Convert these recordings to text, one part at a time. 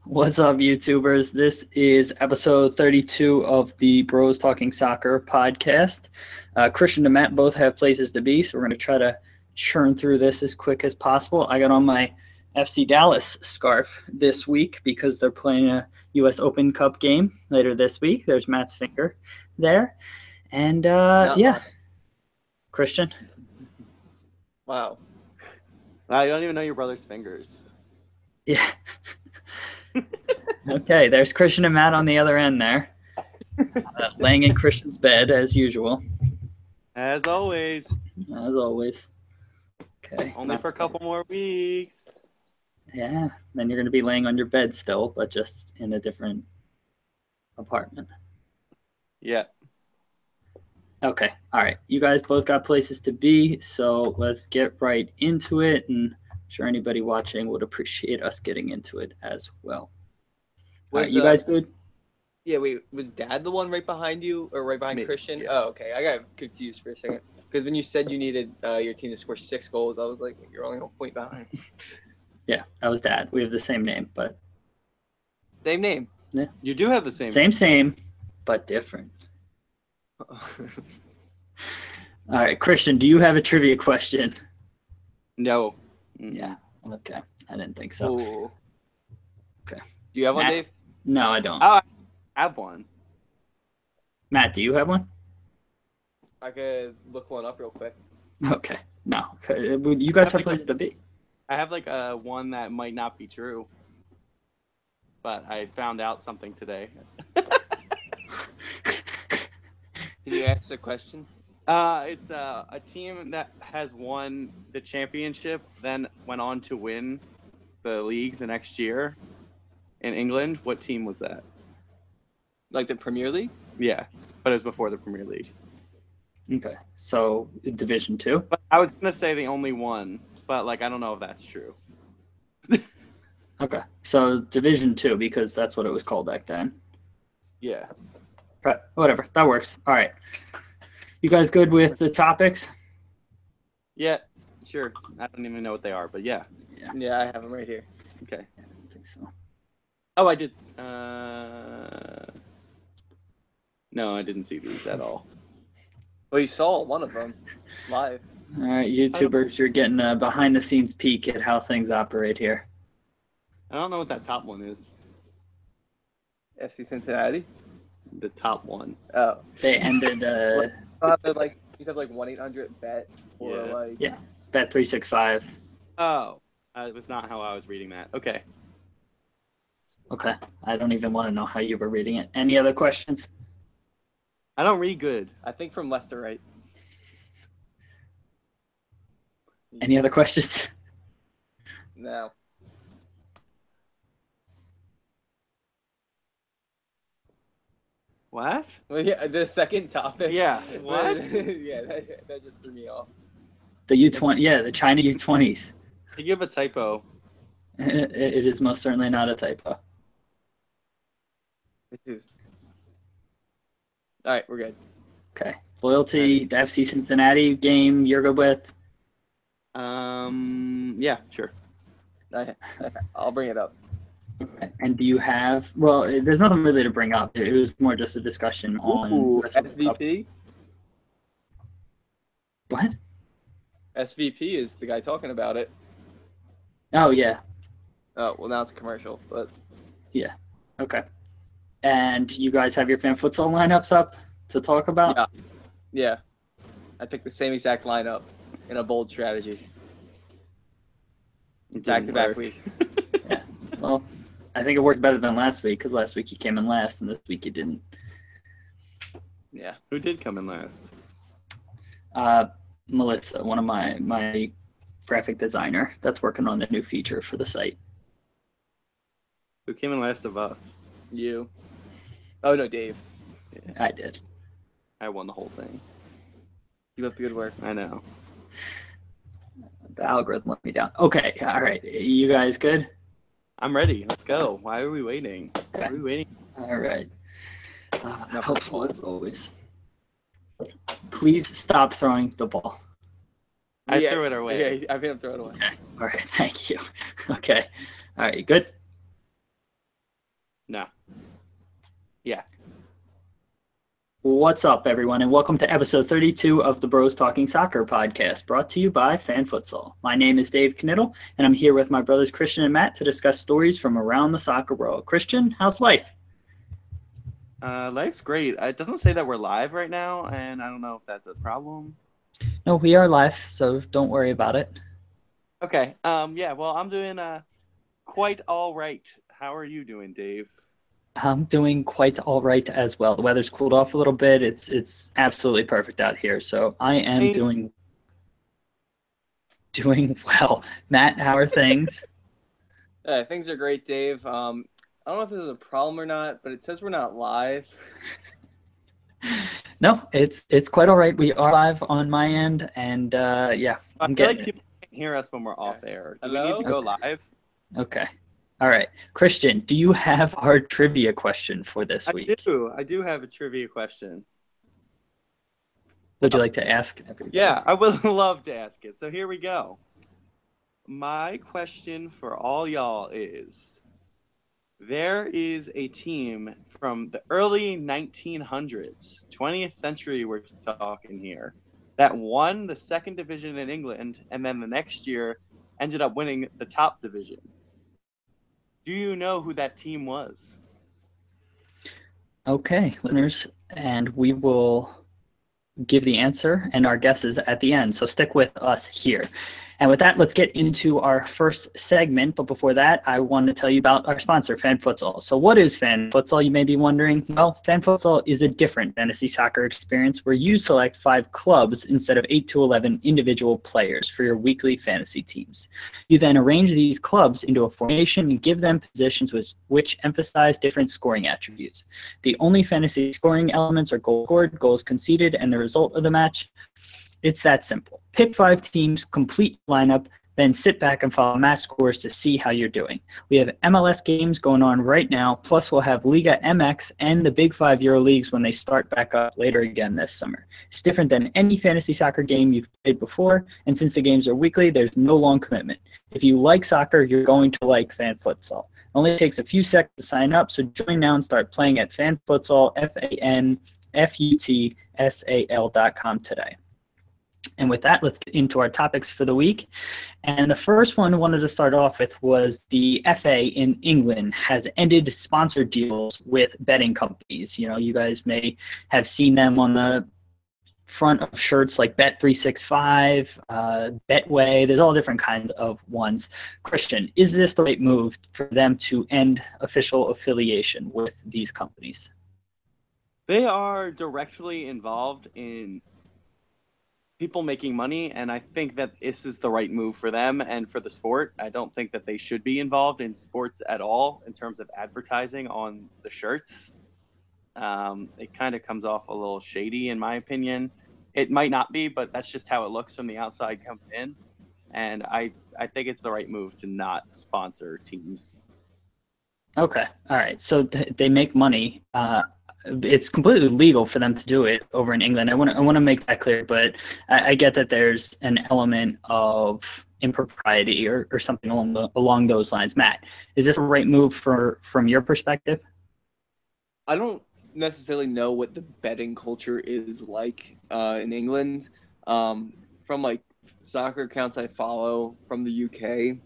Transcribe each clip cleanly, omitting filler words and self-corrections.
What's up, YouTubers? This is episode 32 of the Bros Talking Soccer podcast. Christian and Matt both have places to be, so we're going to try to churn through this as quick as possible. I got on my FC Dallas scarf this week because they're playing a U.S. Open Cup game later this week. There's Matt's finger there. And, Christian. Wow. I don't even know your brother's fingers. Yeah. Okay, there's Christian and Matt on the other end there. Laying in Christian's bed, as usual. As always. As always. Okay. Only for a couple more weeks. Yeah, then you're going to be laying on your bed still, but just in a different apartment. Yeah. Okay, all right. You guys both got places to be, so let's get right into it. And I'm sure anybody watching would appreciate us getting into it as well. All right, you guys good? Yeah, wait, was Dad the one right behind you or right behind Me, Christian? yeah. Oh, okay. I got confused for a second. Because when you said you needed your team to score 6 goals, I was like, you're only 1 point behind. Yeah, that was Dad. We have the same name, but... Same name. Yeah. You do have the same. Same, but different. All right, Christian, do you have a trivia question? No. Yeah, okay. I didn't think so. Ooh. Okay. Do you have one, Matt? Dave? No, I don't. Oh, I have one. Matt, do you have one? I could look one up real quick. Okay. No. Okay. You guys have places to be. I have like one that might not be true. But I found out something today. Can you ask the question? It's a team that has won the championship, then went on to win the league the next year in England. What team was that? Like the Premier League? Yeah, but it was before the Premier League. Okay. So, Division 2? But I was going to say the only one, but like I don't know if that's true. Okay. So, Division 2, because that's what it was called back then. Yeah. Right. Whatever. That works. All right. You guys good with the topics? Yeah, sure. I don't even know what they are, but yeah. Yeah, I have them right here. Okay. I think so. Oh, I did. No, I didn't see these at all. Well, you saw one of them live. All right, YouTubers, you're getting a behind-the-scenes peek at how things operate here. I don't know what that top one is. FC Cincinnati? The top one. Oh. They ended... Like, you have like 1-800-BET or Yeah. like... Yeah. Bet365. Oh, it was not how I was reading that. Okay. Okay. I don't even want to know how you were reading it. Any other questions? I don't read good. I think from left to right. Any other questions? No. What? Well, yeah, the second topic. Yeah. What? Yeah, that just threw me off. The U20, yeah, the China U20s. You have a typo. It is most certainly not a typo. It is. All right, we're good. Okay. Loyalty, the FC Cincinnati game you're good with? Yeah, sure. I'll bring it up. Okay. And do you have, well, there's nothing really to bring up. It was more just a discussion on Ooh, Wrestling Cup. SVP? What? SVP is the guy talking about it. Oh, yeah. Oh, well, now it's a commercial, but... Yeah. Okay. And you guys have your fan futsal lineups up to talk about? Yeah. Yeah. I picked the same exact lineup in a bold strategy. Back-to-back weeks. Yeah. Well, I think it worked better than last week because last week you came in last and this week you didn't. Yeah. Who did come in last? Melissa, one of my graphic designer that's working on the new feature for the site. Who came in last of us? You. Oh, no, Dave. Yeah, I did. I won the whole thing. You have good work. I know. The algorithm let me down. Okay, all right. You guys good? I'm ready. Let's go. Why are we waiting? Why are we waiting? All right. Helpful as always. Please stop throwing the ball. I threw it away. Yeah, I think I'm throwing it away. Okay. All right. Thank you. Okay. All right. You good? No. Yeah. What's up, everyone, and welcome to episode 32 of the Bros Talking Soccer podcast, brought to you by Fan Futsal. My name is Dave Knittel, and I'm here with my brothers Christian and Matt to discuss stories from around the soccer world. Christian, how's life? Life's great. It doesn't say that we're live right now, and I don't know if that's a problem. No, we are live, so don't worry about it. Okay. Yeah. Well, I'm doing quite all right. How are you doing, Dave? I'm doing quite all right as well. The weather's cooled off a little bit. It's absolutely perfect out here, so I am doing well. Matt, how are things? Things are great, Dave. I don't know if this is a problem or not, but it says we're not live. No, it's quite all right. We are live on my end, and yeah, I'm I feel getting like people can't hear us when we're off air. Do Hello? we need to go live? Okay. All right. Christian, do you have our trivia question for this week? I do have a trivia question. Would you like to ask everybody? Yeah, I would love to ask it. So here we go. My question for all y'all is, there is a team from the early 1900s, 20th century we're talking here, that won the second division in England, and then the next year ended up winning the top division. Do you know who that team was? Okay, listeners, and we will give the answer and our guesses at the end, so stick with us here. And with that, let's get into our first segment. But before that, I want to tell you about our sponsor, Fan Futsal. So what is Fan Futsal, you may be wondering? Well, Fan Futsal is a different fantasy soccer experience where you select 5 clubs instead of 8 to 11 individual players for your weekly fantasy teams. You then arrange these clubs into a formation and give them positions which emphasize different scoring attributes. The only fantasy scoring elements are goals scored, goals conceded, and the result of the match. It's that simple. Pick 5 teams, complete lineup, then sit back and follow match scores to see how you're doing. We have MLS games going on right now, plus we'll have Liga MX and the Big 5 Euro Leagues when they start back up later again this summer. It's different than any fantasy soccer game you've played before, and since the games are weekly, there's no long commitment. If you like soccer, you're going to like Fan Futsal. It only takes a few seconds to sign up, so join now and start playing at FanFutsal, FanFutsal.com today. And with that, let's get into our topics for the week. And the first one I wanted to start off with was the FA in England has ended sponsored deals with betting companies. You know, you guys may have seen them on the front of shirts like Bet365, Betway. There's all different kinds of ones. Christian, is this the right move for them to end official affiliation with these companies? They are directly involved in people making money, and I think that this is the right move for them and for the sport. I don't think that they should be involved in sports at all in terms of advertising on the shirts. It kind of comes off a little shady in my opinion. It might not be, but that's just how it looks from the outside coming in. And I think it's the right move to not sponsor teams. Okay. All right. So they make money. It's completely legal for them to do it over in England. I want to make that clear, but I get that there's an element of impropriety or something along those lines. Matt, is this a right move from your perspective? I don't necessarily know what the betting culture is like in England. From like soccer accounts I follow from the UK,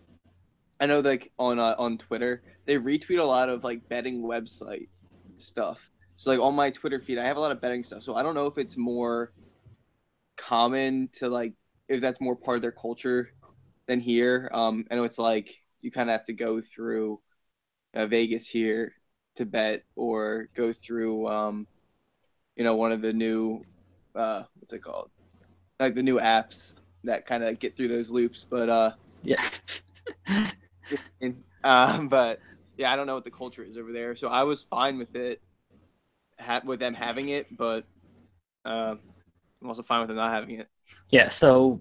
I know like on Twitter they retweet a lot of like betting website stuff. So like on my Twitter feed, I have a lot of betting stuff. So I don't know if it's more common to like, if that's more part of their culture than here. I know it's like you kind of have to go through Vegas here to bet, or go through, one of the new, what's it called? Like the new apps that kind of get through those loops. But Yeah. but yeah, I don't know what the culture is over there. So I was fine with it. With them having it, but I'm also fine with them not having it. Yeah, so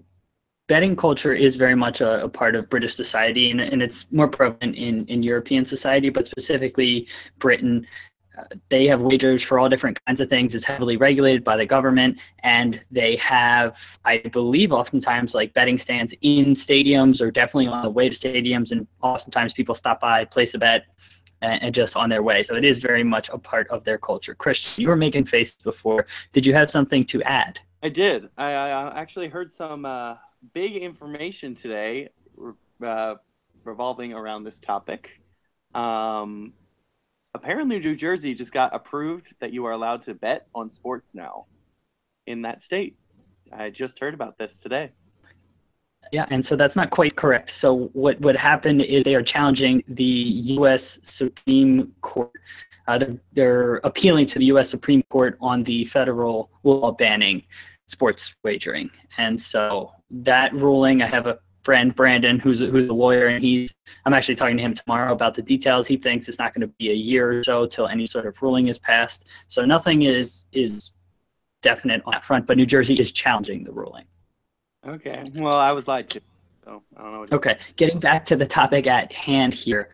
betting culture is very much a part of British society, and it's more prevalent in European society, but specifically Britain. They have wagers for all different kinds of things. It's heavily regulated by the government, and they have, I believe, oftentimes like betting stands in stadiums or definitely on the way to stadiums, and oftentimes people stop by, place a bet, and just on their way. So it is very much a part of their culture. Christian, you were making faces before. Did you have something to add? I did. I actually heard some big information today revolving around this topic. Apparently, New Jersey just got approved that you are allowed to bet on sports now in that state. I just heard about this today. Yeah, and so that's not quite correct. So what happened is they are challenging the U.S. Supreme Court. They're appealing to the U.S. Supreme Court on the federal law banning sports wagering. And so that ruling, I have a friend, Brandon, who's a lawyer, and I'm actually talking to him tomorrow about the details. He thinks it's not going to be a year or so till any sort of ruling is passed. So nothing is definite on that front, but New Jersey is challenging the ruling. Okay. Well, I was lied to, so I don't know. Okay. Getting back to the topic at hand here,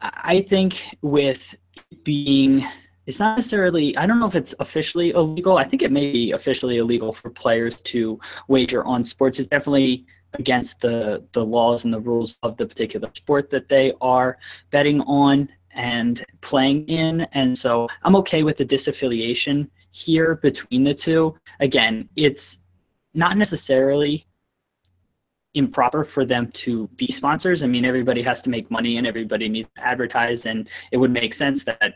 I think with being, it's not necessarily, I don't know if it's officially illegal. I think it may be officially illegal for players to wager on sports. It's definitely against the laws and the rules of the particular sport that they are betting on and playing in. And so I'm okay with the disaffiliation here between the two. Again, it's not necessarily improper for them to be sponsors. I mean, everybody has to make money and everybody needs to advertise, and it would make sense that,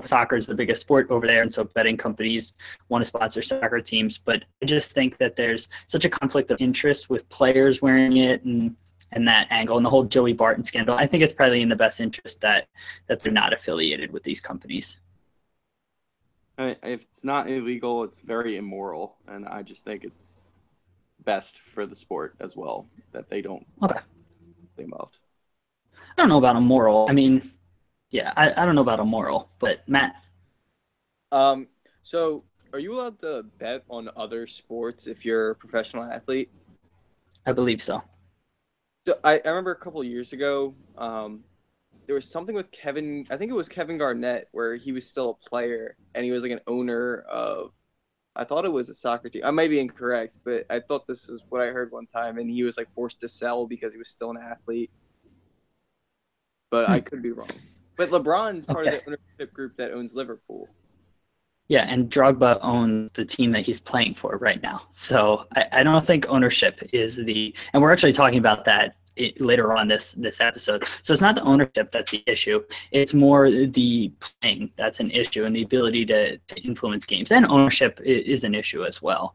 soccer is the biggest sport over there, and so betting companies want to sponsor soccer teams. But I just think that there's such a conflict of interest with players wearing it and that angle and the whole Joey Barton scandal. I think it's probably in the best interest that they're not affiliated with these companies. If it's not illegal, it's very immoral, and I just think it's best for the sport as well that they don't get involved. I don't know about immoral. I mean, yeah, I don't know about immoral, but Matt. So are you allowed to bet on other sports if you're a professional athlete? I believe so. So I remember a couple of years ago, there was something with I think it was Kevin Garnett, where he was still a player and he was like an owner of, I thought it was a soccer team. I might be incorrect, but I thought this is what I heard one time, and he was like forced to sell because he was still an athlete. But I could be wrong. But LeBron's part of the ownership group that owns Liverpool. Yeah, and Drogba owns the team that he's playing for right now. So I don't think ownership is and we're actually talking about that later on this episode. So it's not the ownership that's the issue. It's more the playing that's an issue, and the ability to influence games. And ownership is an issue as well.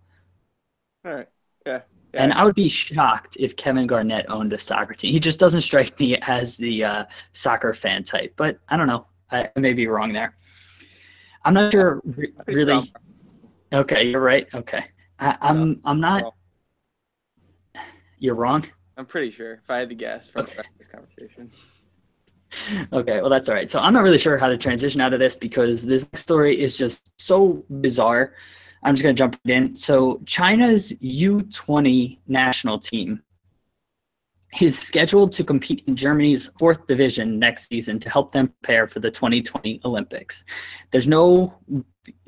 All right. Yeah. And I would be shocked if Kevin Garnett owned a soccer team. He just doesn't strike me as the soccer fan type. But I don't know. I may be wrong there. I'm not sure really. Okay, you're right. Okay. I'm not. You're wrong? I'm pretty sure, if I had to guess from this conversation. Okay, well, that's all right. So I'm not really sure how to transition out of this because this story is just so bizarre. I'm just going to jump in. So China's U20 national team is scheduled to compete in Germany's 4th division next season to help them prepare for the 2020 Olympics.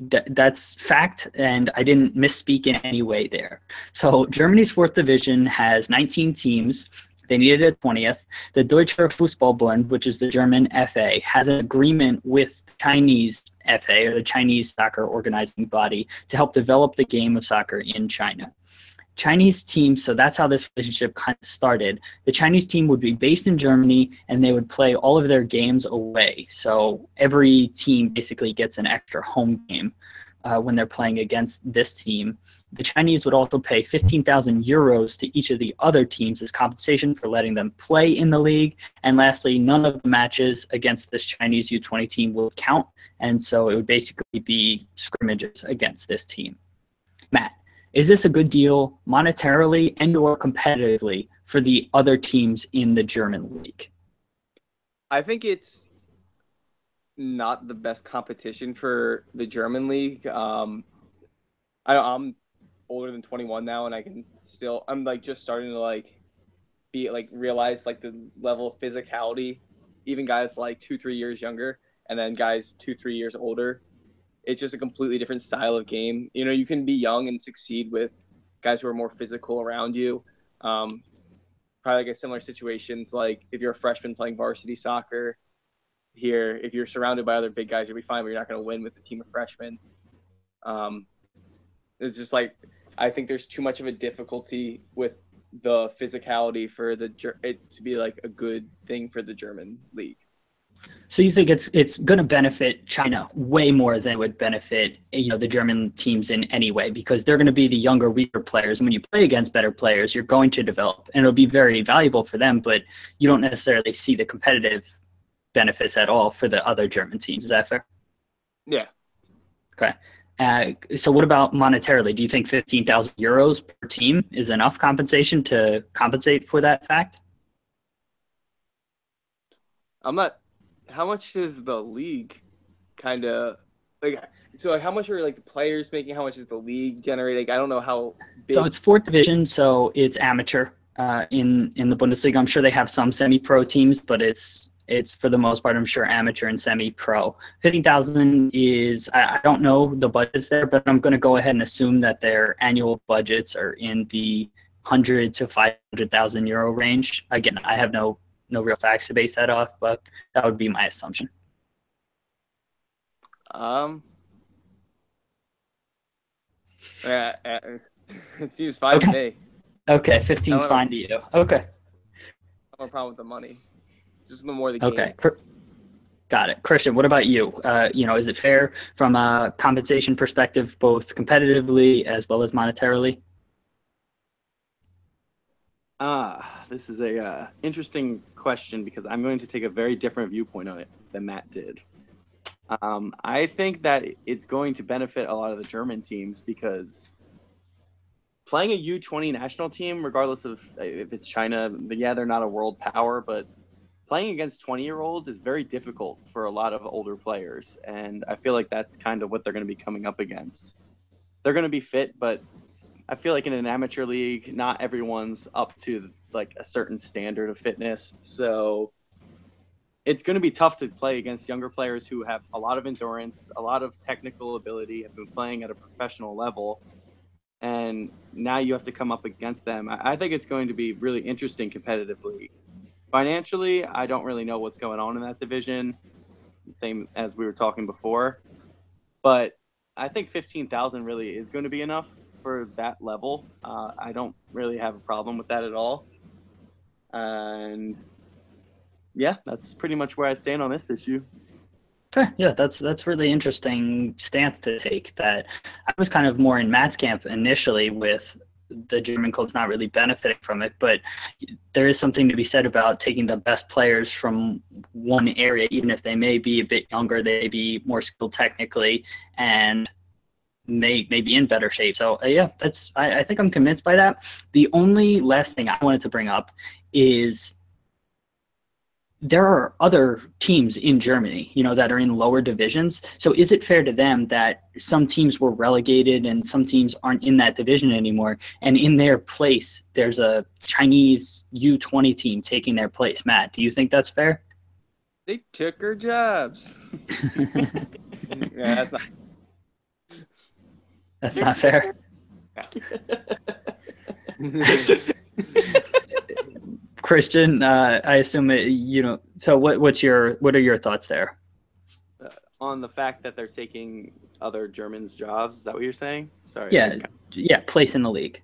That's fact, and I didn't misspeak in any way there. So Germany's 4th division has 19 teams. They needed a 20th. The Deutsche Fußballbund, which is the German FA, has an agreement with the Chinese FA, or the Chinese soccer organizing body, to help develop the game of soccer in China. Chinese teams, so that's how this relationship kind of started. The Chinese team would be based in Germany, and they would play all of their games away. So every team basically gets an extra home game when they're playing against this team. The Chinese would also pay 15,000 euros to each of the other teams as compensation for letting them play in the league. And lastly, none of the matches against this Chinese U20 team will count, and so it would basically be scrimmages against this team. Matt, is this a good deal monetarily and or competitively for the other teams in the German league? I think it's not the best competition for the German league. I'm older than 21 now, and I'm like just starting to realize the level of physicality. Even guys like 2-3 years younger, and then guys 2-3 years older. It's just a completely different style of game. You can be young and succeed with guys who are more physical around you. Probably like a similar situations, like if you're a freshman playing varsity soccer here. If you're surrounded by other big guys, you'll be fine, but you're not going to win with a team of freshmen. It's just like, I think there's too much of a difficulty with the physicality for it to be like a good thing for the German league. So you think it's going to benefit China way more than it would benefit, the German teams in any way, because they're going to be the younger, weaker players. And when you play against better players, you're going to develop, and it'll be very valuable for them. But you don't necessarily see the competitive benefits at all for the other German teams. Is that fair? Yeah. Okay. So what about monetarily? Do you think 15,000 euros per team is enough compensation to compensate for that fact? How much is the league kind of like? So like, how much are like the players making? How much is the league generating? I don't know how big. So it's fourth division, so it's amateur in the Bundesliga. I'm sure they have some semi-pro teams, but it's for the most part, I'm sure, amateur and semi-pro. 15,000 is, I don't know the budgets there, but I'm going to go ahead and assume that their annual budgets are in the 100 to 500,000 euro range. Again, I have no real facts to base that off, but that would be my assumption. It seems fine to me. Okay, 15's fine to you. Okay. I have no problem with the money. Just the more the game. Okay. Got it. Christian, what about you? Is it fair from a compensation perspective, both competitively as well as monetarily? This is a interesting question because I'm going to take a very different viewpoint on it than Matt did. I think that it's going to benefit a lot of the German teams because playing a U20 national team, regardless of if it's China, yeah, they're not a world power, but playing against 20-year-olds is very difficult for a lot of older players, and I feel like that's kind of what they're going to be coming up against. They're going to be fit, but I feel like in an amateur league, not everyone's up to like a certain standard of fitness. So it's going to be tough to play against younger players who have a lot of endurance, a lot of technical ability, have been playing at a professional level. And now you have to come up against them. I think it's going to be really interesting competitively. Financially, I don't really know what's going on in that division, same as we were talking before. But I think 15,000 really is going to be enough for that level. I don't really have a problem with that at all. And yeah, that's pretty much where I stand on this issue. Okay, yeah, that's really interesting stance to take. That I was kind of more in Matt's camp initially with the German clubs not really benefiting from it, but there is something to be said about taking the best players from one area, even if they may be a bit younger, they may be more skilled technically, and may be in better shape. So yeah, I think I'm convinced by that. The only last thing I wanted to bring up is there are other teams in Germany, that are in lower divisions. So is it fair to them that some teams were relegated and some teams aren't in that division anymore, and in their place there's a Chinese U20 team taking their place? Matt, do you think that's fair? They took her jobs. Yeah, that's not fair. Christian, I assume So what are your thoughts there? On the fact that they're taking other Germans' jobs, is that what you're saying? Sorry. Yeah, place in the league.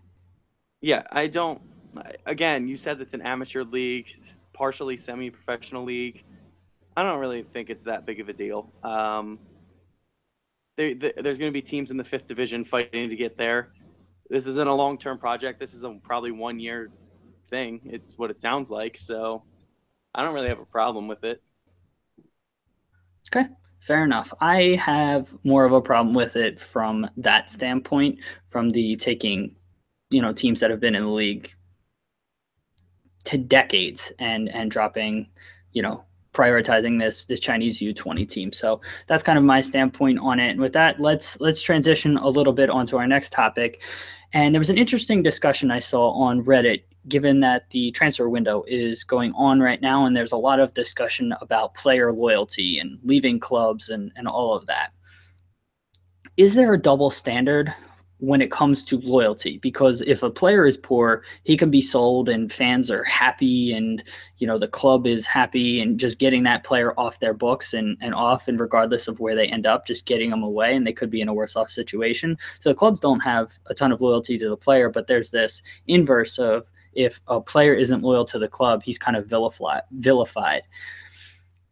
Yeah, I don't. Again, you said it's an amateur league, partially semi-professional league. I don't really think it's that big of a deal. There's going to be teams in the 5th division fighting to get there. This isn't a long-term project. This is a probably 1-year thing. It's what it sounds like. So I don't really have a problem with it. Okay, fair enough. I have more of a problem with it from that standpoint, from the taking, teams that have been in the league to decades and dropping, prioritizing this Chinese U20 team. So that's kind of my standpoint on it. And with that, let's transition a little bit onto our next topic. And there was an interesting discussion I saw on Reddit, given that the transfer window is going on right now, and there's a lot of discussion about player loyalty and leaving clubs and all of that. Is there a double standard when it comes to loyalty, because if a player is poor, he can be sold and fans are happy and, the club is happy and just getting that player off their books and off, and regardless of where they end up, just getting them away, and they could be in a worse off situation. So the clubs don't have a ton of loyalty to the player, but there's this inverse of, if a player isn't loyal to the club, he's kind of vilified.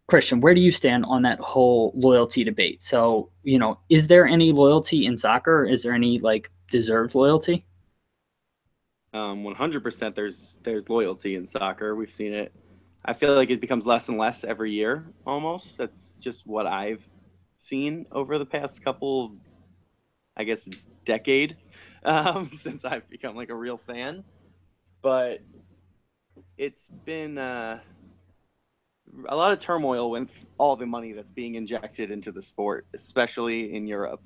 Christian, where do you stand on that whole loyalty debate? So, is there any loyalty in soccer? Is there any deserved loyalty? 100% there's loyalty in soccer. We've seen it. I feel like it becomes less and less every year almost. That's just what I've seen over the past couple, I guess, decade, since I've become a real fan. But it's been a lot of turmoil with all the money that's being injected into the sport, especially in Europe.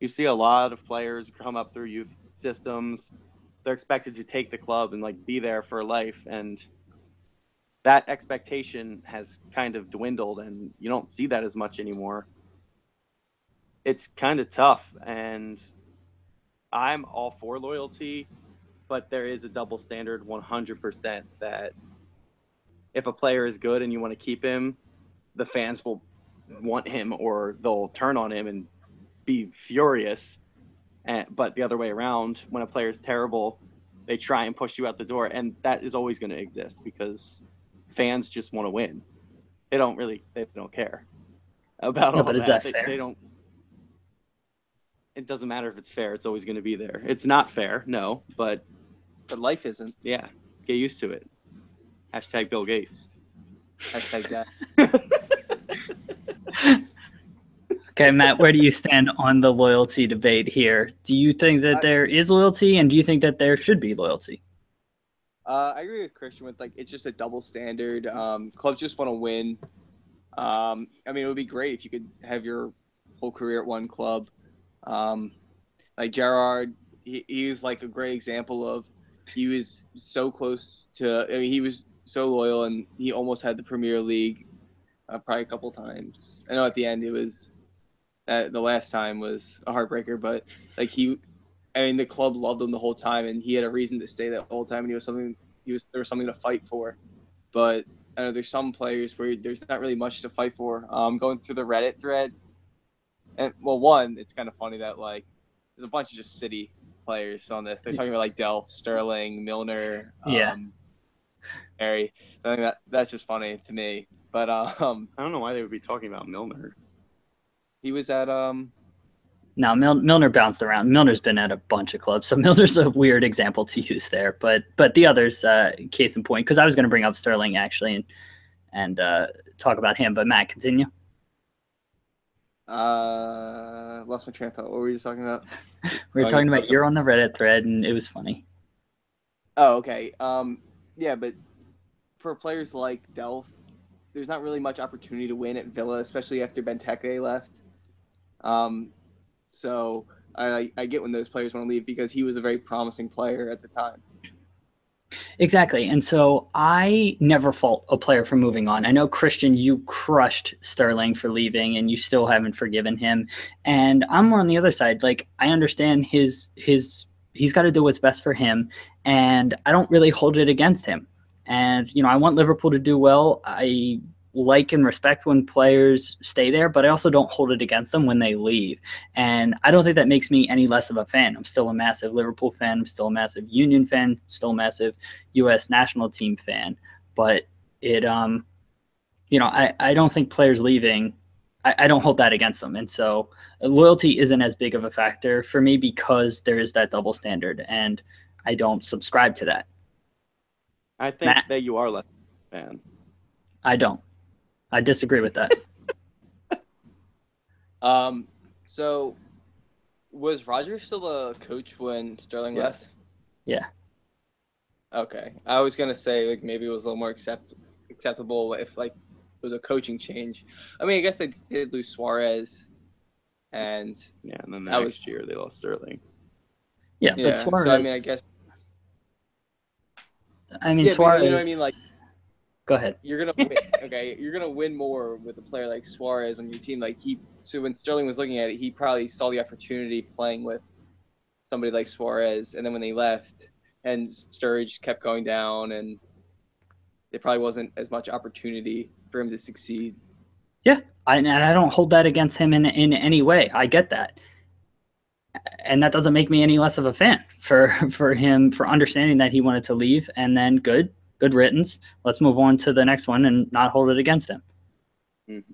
You see a lot of players come up through youth systems. They're expected to take the club and be there for life, and that expectation has kind of dwindled, and you don't see that as much anymore. It's kind of tough, and I'm all for loyalty, but there is a double standard 100% that if a player is good and you want to keep him, the fans will want him, or they'll turn on him and be furious. But the other way around, when a player is terrible, they try and push you out the door, and that is always going to exist because fans just want to win. They don't care about all but that. Is that fair? They don't. It doesn't matter if it's fair. It's always going to be there. It's not fair, no, but life isn't. Yeah, get used to it. Hashtag Bill Gates. Hashtag that. Okay, Matt, where do you stand on the loyalty debate here? Do you think that there is loyalty, and do you think that there should be loyalty? I agree with Christian with it's just a double standard. Clubs just want to win. It would be great if you could have your whole career at one club. Gerard, he was a great example of, he was so close to. He was so loyal, and he almost had the Premier League probably a couple times. I know at the end it was. The last time was a heartbreaker, but the club loved him the whole time, and he had a reason to stay that whole time, and there was something to fight for. But I know there's some players where there's not really much to fight for. Going through the Reddit thread, and it's kind of funny that there's a bunch of just City players on this. They're talking about Delph, Sterling, Milner, Harry. I think that's just funny to me. But I don't know why they would be talking about Milner. He was at No, Milner bounced around. Milner's been at a bunch of clubs, so Milner's a weird example to use there. But the others, case in point, because I was going to bring up Sterling actually and talk about him. But Matt, continue. Lost my train of thought. What were you talking about? We were talking about you're on the Reddit thread, and it was funny. Oh, okay. Yeah, but for players like Delph, there's not really much opportunity to win at Villa, especially after Benteke left. So I get when those players want to leave, because he was a very promising player at the time. Exactly. And so I never fault a player for moving on. I know, Christian, you crushed Sterling for leaving, and you still haven't forgiven him. And I'm more on the other side. I understand he's got to do what's best for him, and I don't really hold it against him. And, I want Liverpool to do well. I like and respect when players stay there, but I also don't hold it against them when they leave. And I don't think that makes me any less of a fan. I'm still a massive Liverpool fan. I'm still a massive Union fan, still a massive U.S. national team fan. But it, I don't think players leaving, I don't hold that against them. And so loyalty isn't as big of a factor for me, because there is that double standard, and I don't subscribe to that. I think Matt, that you are less of a fan. I don't. I disagree with that. So was Roger still a coach when Sterling left? Yeah. Okay. I was gonna say maybe it was a little more acceptable if it was a coaching change. I guess they did lose Suarez, and and then next year they lost Sterling. Yeah, but Suarez. So I guess. Suarez. You know what I mean? Go ahead. You're gonna win, okay. You're gonna win more with a player like Suarez on your team. So when Sterling was looking at it, he probably saw the opportunity playing with somebody like Suarez, and then when they left, and Sturridge kept going down, and there probably wasn't as much opportunity for him to succeed. Yeah, and I don't hold that against him in any way. I get that. And that doesn't make me any less of a fan for him for understanding that he wanted to leave, and then good riddance. Let's move on to the next one and not hold it against him.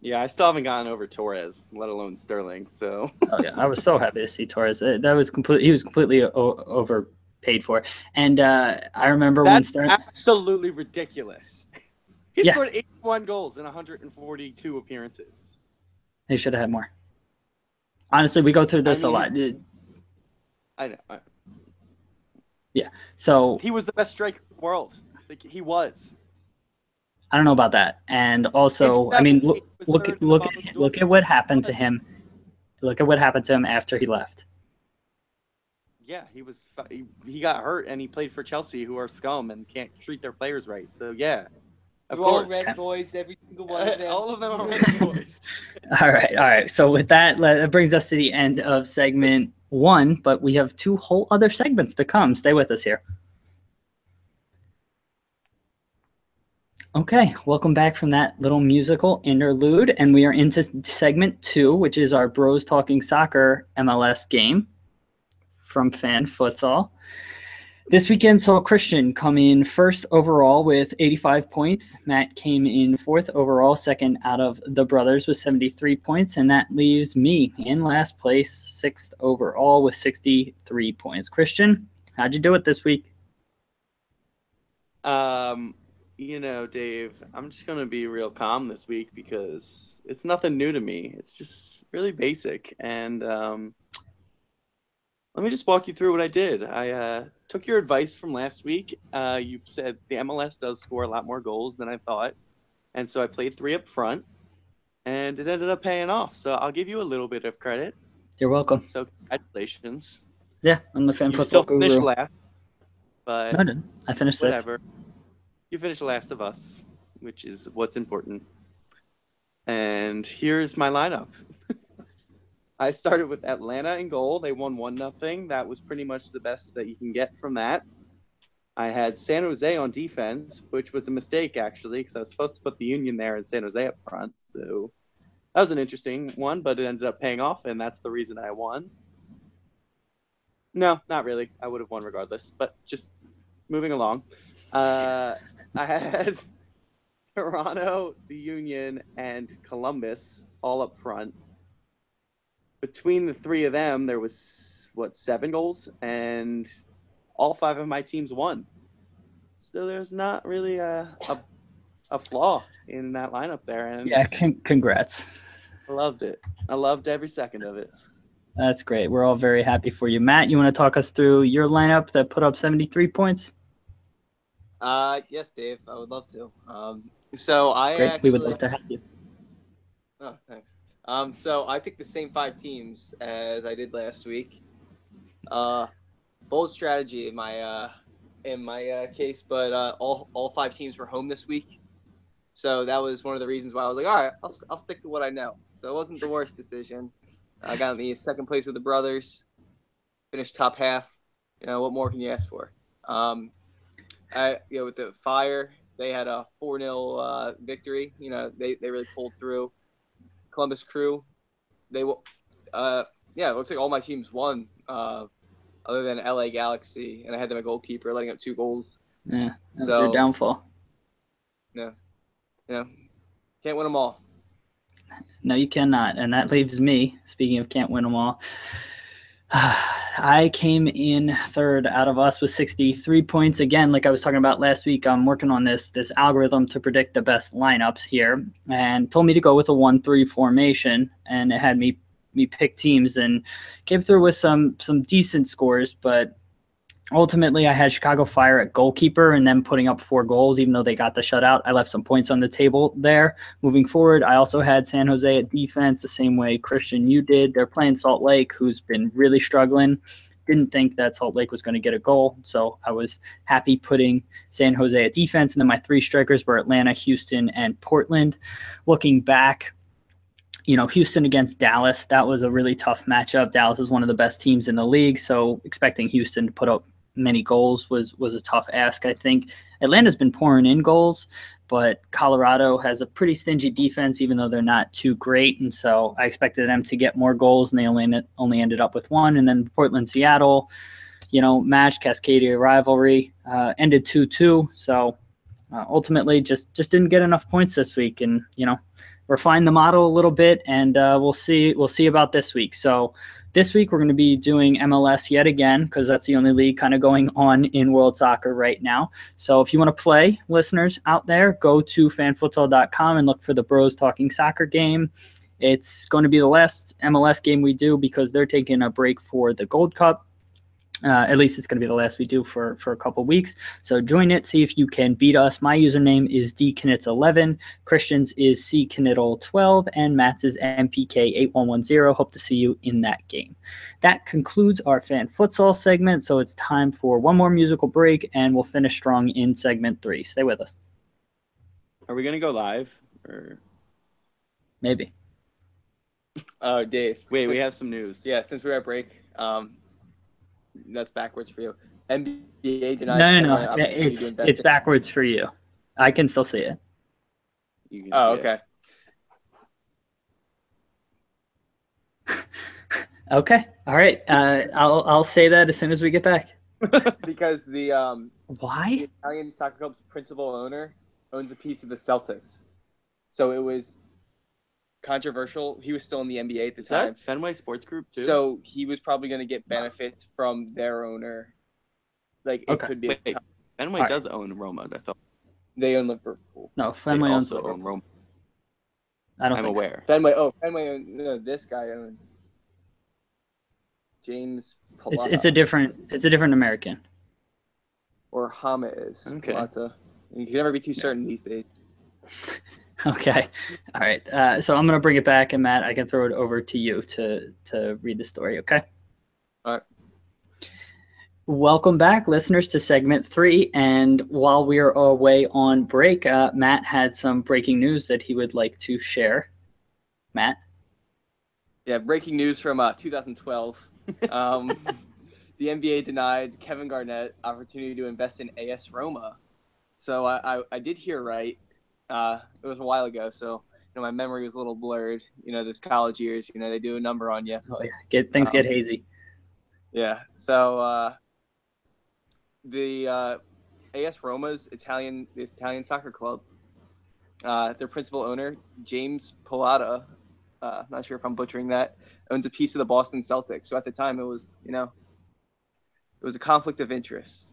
Yeah, I still haven't gotten over Torres, let alone Sterling. So oh yeah, I was so happy to see Torres. That was complete. He was completely overpaid for. And I remember when Sterling, absolutely ridiculous. He scored 81 goals in 142 appearances. He should have had more. Honestly, we go through this a lot. I know. Yeah. So he was the best striker in the world. Like, he was. I don't know about that. And also, I mean, look at what happened to him. Look at what happened to him after he left. Yeah, he got hurt, and he played for Chelsea, who are scum and can't treat their players right. So yeah. They're all red boys, every single one of them. All of them are red boys. All right. So with that, that brings us to the end of segment 1, but we have 2 whole other segments to come. Stay with us here. Okay, welcome back from that little musical interlude, and we are into segment 2, which is our Bros Talking Soccer MLS game from Fan Futsal. This weekend saw Christian come in first overall with 85 points. Matt came in 4th overall, second out of the brothers with 73 points, and that leaves me in last place, 6th overall with 63 points. Christian, how'd you do it this week? Dave, I'm just going to be real calm this week because it's nothing new to me. It's just really basic. And let me just walk you through what I did. I took your advice from last week. You said the MLS does score a lot more goals than I thought. And so I played 3 up front, and it ended up paying off. So I'll give you a little bit of credit. You're welcome. So congratulations. Yeah, I'm the Fan Futsal guru. Finished last, but no, I didn't. I finished 6th. Whatever. You finished last of us, which is what's important. And here's my lineup. I started with Atlanta in goal. They won 1-0. That was pretty much the best that you can get from that. I had San Jose on defense, which was a mistake, actually, because I was supposed to put the Union there and San Jose up front. So that was an interesting one, but it ended up paying off, and that's the reason I won. No, not really. I would have won regardless, but just moving along. I had Toronto, the Union, and Columbus all up front. Between the 3 of them, there was, 7 goals, and all 5 of my teams won. So there's not really a flaw in that lineup there. And yeah, congrats. I loved it. I loved every second of it. That's great. We're all very happy for you. Matt, you want to talk us through your lineup that put up 73 points? Yes, Dave. I would love to. We would love to have you. Oh, thanks. So I picked the same 5 teams as I did last week. Bold strategy in my case, but all 5 teams were home this week, so that was one of the reasons why I was like, all right, I'll stick to what I know. So it wasn't the worst decision. I got me 2nd place with the brothers, finished top half. What more can you ask for? With the Fire, they had a 4-0 victory. They really pulled through. Columbus Crew, it looks like all my teams won, other than LA Galaxy, and I had them a goalkeeper letting up 2 goals. Yeah, that's your downfall. Yeah, can't win them all. No, you cannot, and that leaves me. Speaking of can't win them all, I came in 3rd out of us with 63 points. Again, like I was talking about last week, I'm working on this algorithm to predict the best lineups here, and told me to go with a 1-3 formation, and it had me pick teams and came through with some decent scores, but ultimately I had Chicago Fire at goalkeeper and them putting up 4 goals, even though they got the shutout. I left some points on the table there. Moving forward, I also had San Jose at defense, the same way, Christian, you did. They're playing Salt Lake, who's been really struggling. Didn't think that Salt Lake was going to get a goal, so I was happy putting San Jose at defense. And then my 3 strikers were Atlanta, Houston, and Portland. Looking back, Houston against Dallas, that was a really tough matchup. Dallas is one of the best teams in the league, so expecting Houston to put up many goals was a tough ask, I think. Atlanta's been pouring in goals, but Colorado has a pretty stingy defense, even though they're not too great, and so I expected them to get more goals, and they only ended up with one. And then Portland, Seattle, match, Cascadia rivalry, ended 2-2, so ultimately just didn't get enough points this week, and refine the model a little bit, and we'll see about this week. So this week we're going to be doing MLS yet again, because that's the only league kind of going on in world soccer right now. So if you want to play, listeners out there, go to fanfutsal.com and look for the Bros Talking Soccer game. It's going to be the last MLS game we do because they're taking a break for the Gold Cup. At least it's going to be the last we do for a couple weeks. So join it. See if you can beat us. My username is dknits11. Christian's is cknittle12. And Matt's is mpk8110. Hope to see you in that game. That concludes our fan futsal segment. So it's time for one more musical break, and we'll finish strong in segment 3. Stay with us. Are we going to go live? Or maybe. Dave. Wait, we have some news. Yeah, since we're at break, that's backwards for you. NBA denies. No. It's backwards for you. I can still see it. Oh, okay. Okay. All right. I'll say that as soon as we get back. Because the why? The Italian soccer club's principal owner owns a piece of the Celtics, so it was controversial. He was still in the NBA at the time. Fenway Sports Group too. So he was probably going to get benefits from their owner. Like it could be. Wait, Fenway does own Roma. I thought they own Liverpool. No, Fenway owns also own Roma. I'm aware. So. Fenway. No, this guy owns James Pallotta. It's a different American. Or Hama is. Okay. Pallotta. You can never be too certain these days. Okay. All right. So I'm going to bring it back, and Matt, I can throw it over to you to read the story, okay? All right. Welcome back, listeners, to segment 3. And while we are away on break, Matt had some breaking news that he would like to share. Matt? Yeah, breaking news from 2012. The NBA denied Kevin Garnett opportunity to invest in AS Roma. So I did hear right. It was a while ago, so my memory was a little blurred. This college years, they do a number on you. Oh yeah, things get hazy. Yeah. So the AS Roma's Italian soccer club, their principal owner James Pallotta, not sure if I'm butchering that, owns a piece of the Boston Celtics. So at the time, it was it was a conflict of interest.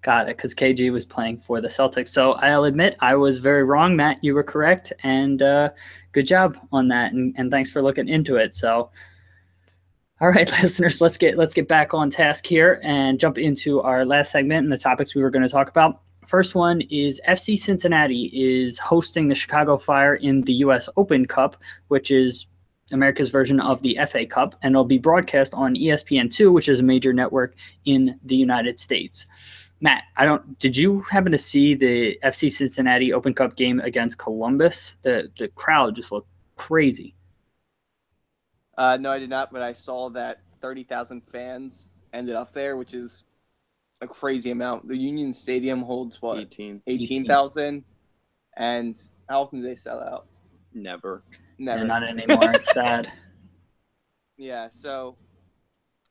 Got it, because KG was playing for the Celtics. So I'll admit I was very wrong, Matt. You were correct, and good job on that, and thanks for looking into it. So, all right, listeners, let's get back on task here and jump into our last segment and the topics we were going to talk about. First one is FC Cincinnati is hosting the Chicago Fire in the U.S. Open Cup, which is America's version of the FA Cup, and it'll be broadcast on ESPN2, which is a major network in the United States. Matt, did you happen to see the FC Cincinnati Open Cup game against Columbus? The crowd just looked crazy. No, I did not, but I saw that 30,000 fans ended up there, which is a crazy amount. The Union Stadium holds what? 18,000. And how often do they sell out? Never. Yeah, not anymore. It's sad. Yeah, so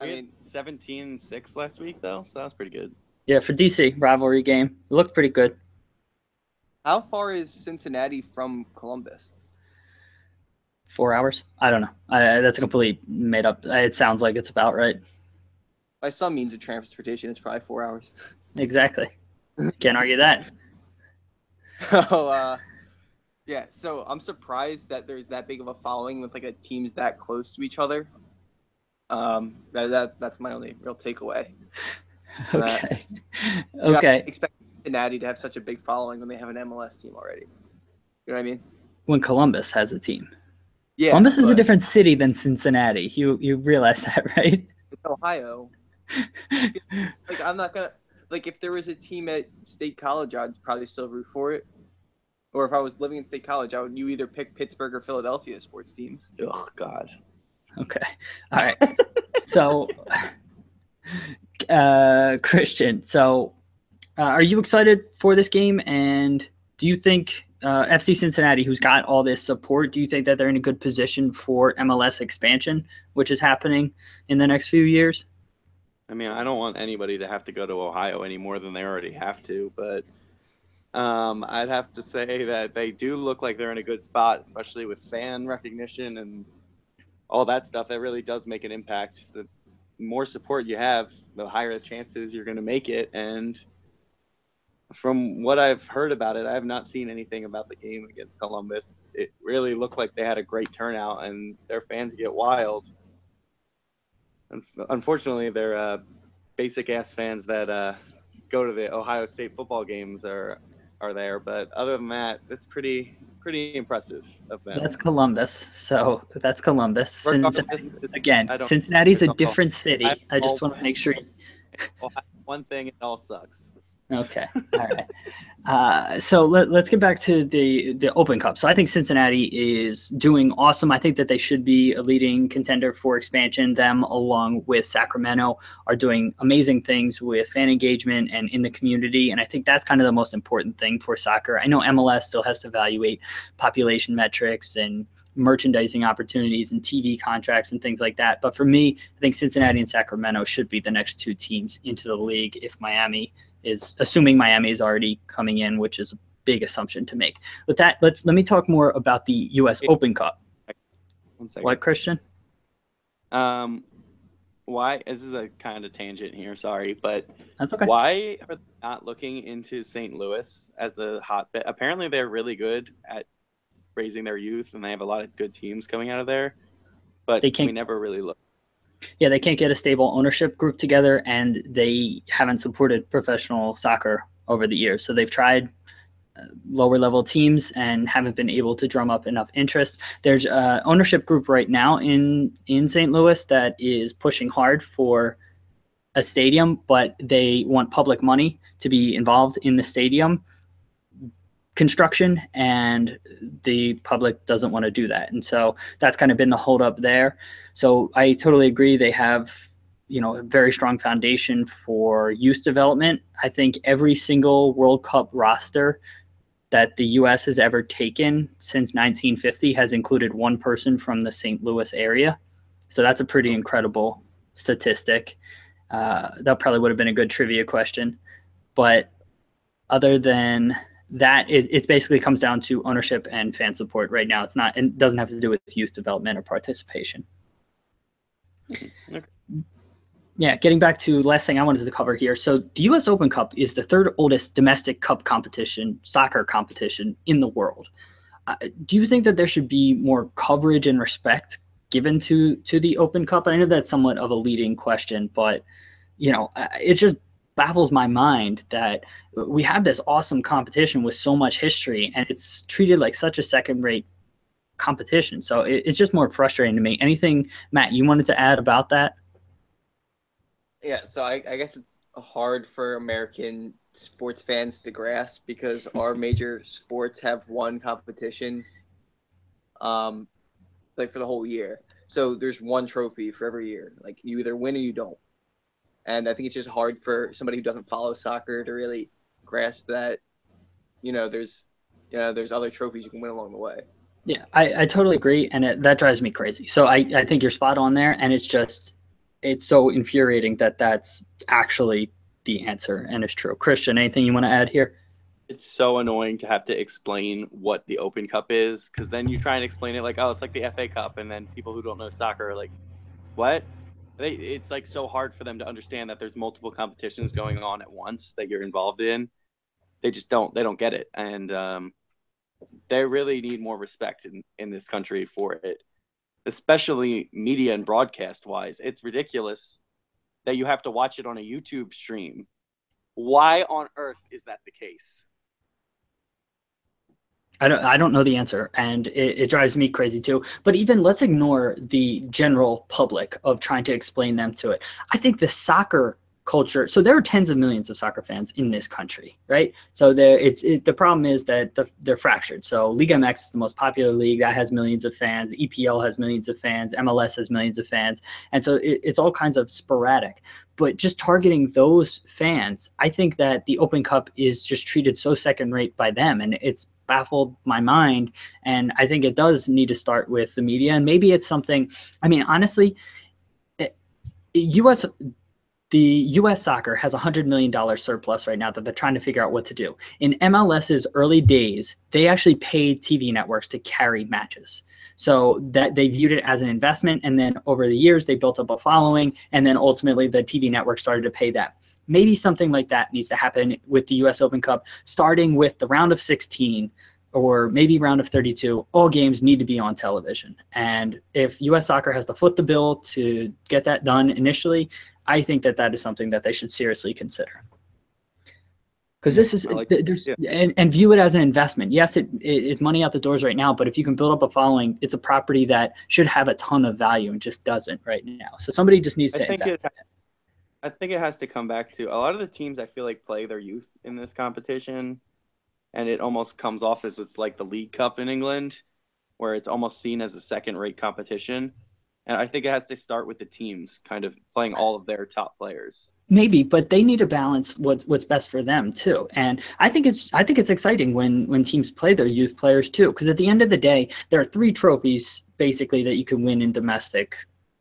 I mean 17-6 last week though, so that was pretty good. Yeah, for DC rivalry game, it looked pretty good. How far is Cincinnati from Columbus? 4 hours? I don't know. That's a completely made up. It sounds like it's about right. By some means of transportation, it's probably 4 hours. Exactly. Can't argue that. So, yeah. So I'm surprised that there's that big of a following with like teams that close to each other. That's my only real takeaway. Okay. Okay. I expect Cincinnati to have such a big following when they have an MLS team already. You know what I mean? When Columbus has a team. Yeah. Columbus is a different city than Cincinnati. You realize that, right? It's Ohio. Like I'm not gonna if there was a team at State College, I'd probably still root for it. Or if I was living in State College, you either pick Pittsburgh or Philadelphia sports teams. Oh God. Okay. All right. So, Christian, so are you excited for this game? And do you think FC Cincinnati, who's got all this support, do you think that they're in a good position for MLS expansion, which is happening in the next few years? I mean, I don't want anybody to have to go to Ohio any more than they already have to, but I'd have to say that they do look like they're in a good spot, especially with fan recognition and all that stuff. That really does make an impact. The more support you have, the higher the chances you're going to make it. And from what I've heard about it, I have not seen anything about the game against Columbus. It really looked like they had a great turnout, and their fans get wild. Unfortunately, they're basic-ass fans that go to the Ohio State football games are there. But other than that, it's pretty impressive of them. That's Columbus. So that's Columbus. Cincinnati, again, Cincinnati's Cincinnati's a different city. I just want to make sure. One thing, it all sucks. Okay. All right. So let's get back to the Open Cup. So I think Cincinnati is doing awesome. I think that they should be a leading contender for expansion. Them, along with Sacramento, are doing amazing things with fan engagement and in the community. And I think that's kind of the most important thing for soccer. I know MLS still has to evaluate population metrics and merchandising opportunities and TV contracts and things like that. But for me, I think Cincinnati and Sacramento should be the next two teams into the league if Miami is, assuming Miami is already coming in, which is a big assumption to make. With that, let me talk more about the U.S. Open Cup. 1 second. What, Christian? Why? This is a kind of tangent here, sorry, but That's okay. why are they not looking into St. Louis as a hotbed? Apparently, they're really good at raising their youth, and they have a lot of good teams coming out of there, but we never really look. Yeah, they can't get a stable ownership group together, and they haven't supported professional soccer over the years. So they've tried lower level teams and haven't been able to drum up enough interest. There's an ownership group right now in St. Louis that is pushing hard for a stadium, but they want public money to be involved in the stadium construction, and the public doesn't want to do that. And so that's kind of been the holdup there. So I totally agree. They have, a very strong foundation for youth development. I think every single World Cup roster that the U.S. has ever taken since 1950 has included one person from the St. Louis area. So that's a pretty incredible statistic. That probably would have been a good trivia question. But other than that, it basically comes down to ownership and fan support right now. It doesn't have to do with youth development or participation. Okay. Yeah, getting back to last thing I wanted to cover here. So the U.S. Open Cup is the third oldest domestic cup competition, soccer competition in the world. Do you think that there should be more coverage and respect given to the Open Cup? I know that's somewhat of a leading question, but it just baffles my mind that we have this awesome competition with so much history, and it's treated like such a second-rate competition. So it's just more frustrating to me. Anything, Matt, you wanted to add about that? Yeah, so I guess it's hard for American sports fans to grasp because our major sports have one competition, like for the whole year. So there's one trophy for every year. Like you either win or you don't. And I think it's just hard for somebody who doesn't follow soccer to really grasp that, there's other trophies you can win along the way. Yeah, I totally agree, and that drives me crazy. So I think you're spot on there, and it's so infuriating that that's actually the answer, and it's true. Christian, anything you want to add here? It's so annoying to have to explain what the Open Cup is, because then you try and explain it like, oh, it's like the FA Cup, and then people who don't know soccer are like, what? It's like so hard for them to understand that there's multiple competitions going on at once that you're involved in. They don't get it. And they really need more respect in this country for it, especially media and broadcast wise. It's ridiculous that you have to watch it on a YouTube stream. Why on earth is that the case? I don't know the answer, and it drives me crazy too. But even let's ignore the general public of trying to explain them to it. I think the soccer culture. So there are tens of millions of soccer fans in this country, right? So the problem is that they're fractured. So Liga MX is the most popular league that has millions of fans. The EPL has millions of fans. MLS has millions of fans, and so it's all kinds of sporadic. But just targeting those fans, I think that the Open Cup is just treated so second rate by them, and it's baffled my mind. And I think it does need to start with the media, and maybe it's something. I mean, honestly, U.S. The U.S. soccer has $100 million surplus right now that they're trying to figure out what to do. In MLS's early days, they actually paid TV networks to carry matches. So that they viewed it as an investment, and then over the years, they built up a following, and then ultimately the TV networks started to pay that. Maybe something like that needs to happen with the U.S. Open Cup, starting with the round of 16 or maybe round of 32. All games need to be on television. And if U.S. soccer has to foot the bill to get that done initially, I think that is something that they should seriously consider. Because this is and view it as an investment. Yes, it's money out the doors right now, but if you can build up a following, it's a property that should have a ton of value and just doesn't right now. So somebody just needs to invest in it. I think it has to come back to a lot of the teams I feel like play their youth in this competition, and it almost comes off as it's like the League Cup in England, where it's almost seen as a second-rate competition. And I think it has to start with the teams kind of playing all of their top players. Maybe, but they need to balance what's best for them too. And I think it's exciting when teams play their youth players too, because at the end of the day, there are 3 trophies basically that you can win in domestic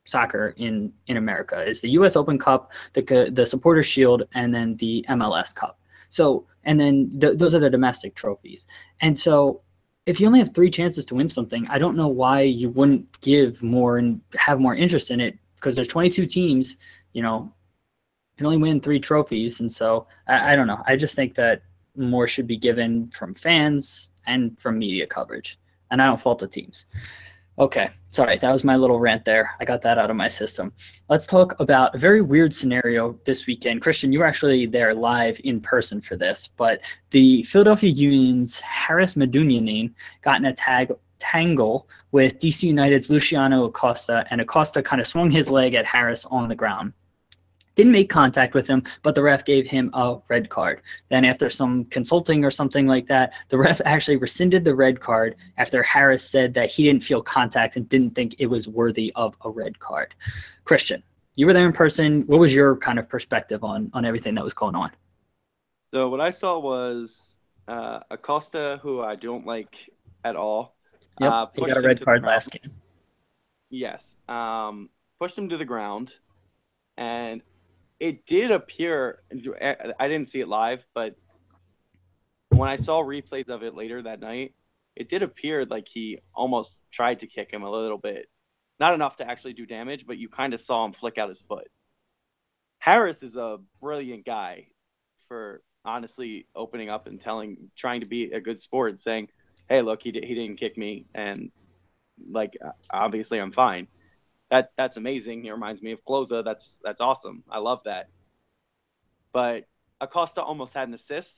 soccer in America. Is the U.S. Open Cup, the Supporters Shield, and then the MLS Cup. So, and then those are the domestic trophies. And so if you only have 3 chances to win something, I don't know why you wouldn't give more and have more interest in it, because there's 22 teams, you can only win 3 trophies. And so I don't know. I just think that more should be given from fans and from media coverage. And I don't fault the teams. Okay, sorry, that was my little rant there. I got that out of my system. Let's talk about a very weird scenario this weekend. Christian, you were actually there live in person for this, but the Philadelphia Union's Haris Medunjanin got in a tangle with DC United's Luciano Acosta, and Acosta kind of swung his leg at Harris on the ground. Didn't make contact with him, but the ref gave him a red card. Then after some consulting or something like that, the ref actually rescinded the red card after Harris said that he didn't feel contact and didn't think it was worthy of a red card. Christian, you were there in person. What was your kind of perspective on everything that was going on? So what I saw was Acosta, who I don't like at all. Yep, he got a red card last game. Yes. Pushed him to the ground, and it did appear, I didn't see it live, but when I saw replays of it later that night, it did appear like he almost tried to kick him a little bit. Not enough to actually do damage, but you kind of saw him flick out his foot. Harris is a brilliant guy for honestly opening up and trying to be a good sport and saying, hey, look, he didn't kick me, and like obviously I'm fine. That's amazing. It reminds me of Closa. That's awesome. I love that. But Acosta almost had an assist,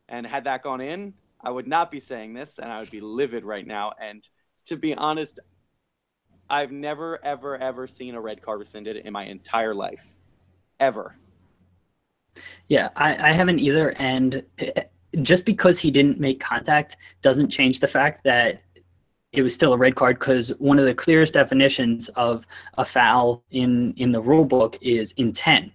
and had that gone in, I would not be saying this, and I would be livid right now. And to be honest, I've never, ever, ever seen a red card rescinded in my entire life. Ever. Yeah, I haven't either. And just because he didn't make contact doesn't change the fact that it was still a red card, because one of the clearest definitions of a foul in the rule book is intent.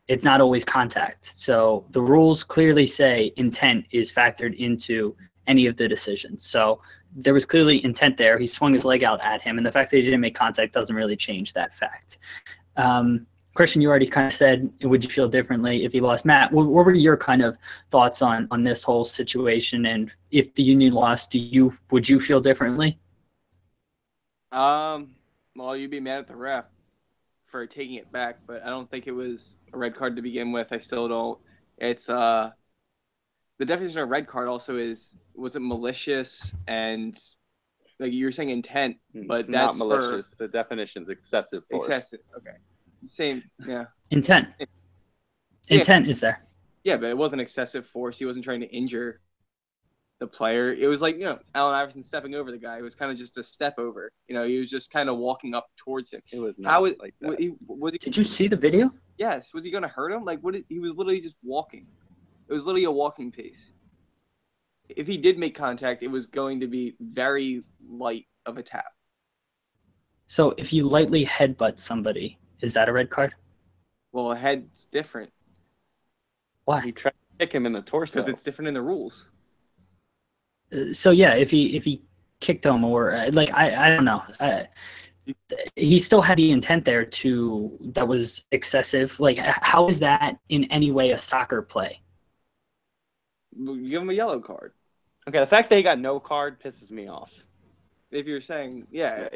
It's not always contact. So the rules clearly say intent is factored into any of the decisions. So there was clearly intent there. He swung his leg out at him, and the fact that he didn't make contact doesn't really change that fact. Christian, you already kind of said, would you feel differently if he lost? Matt, what were your kind of thoughts on this whole situation? And if the Union lost, would you feel differently? Well, you'd be mad at the ref for taking it back, but I don't think it was a red card to begin with. I still don't. It's the definition of red card also was it malicious, and like you're saying intent, but it's that's not malicious. The definition's excessive force. Excessive. Okay. Same. Yeah. Intent. Intent is there. Yeah, but it wasn't excessive force. He wasn't trying to injure the player. It was like, Allen Iverson stepping over the guy. It was kind of just a step over. He was just kind of walking up towards him. It was not like that. Did you see the video? Yes. Was he going to hurt him? Like, he was literally just walking. It was literally a walking pace. If he did make contact, it was going to be very light of a tap. So if you lightly headbutt somebody, is that a red card? Well, a head's different Why? He tried to kick him in the torso. because it's different in the rules. So yeah, if he kicked him or like I don't know. He still had the intent there that was excessive. Like, how is that in any way a soccer play? You give him a yellow card. Okay, the fact that he got no card pisses me off. If you're saying, yeah,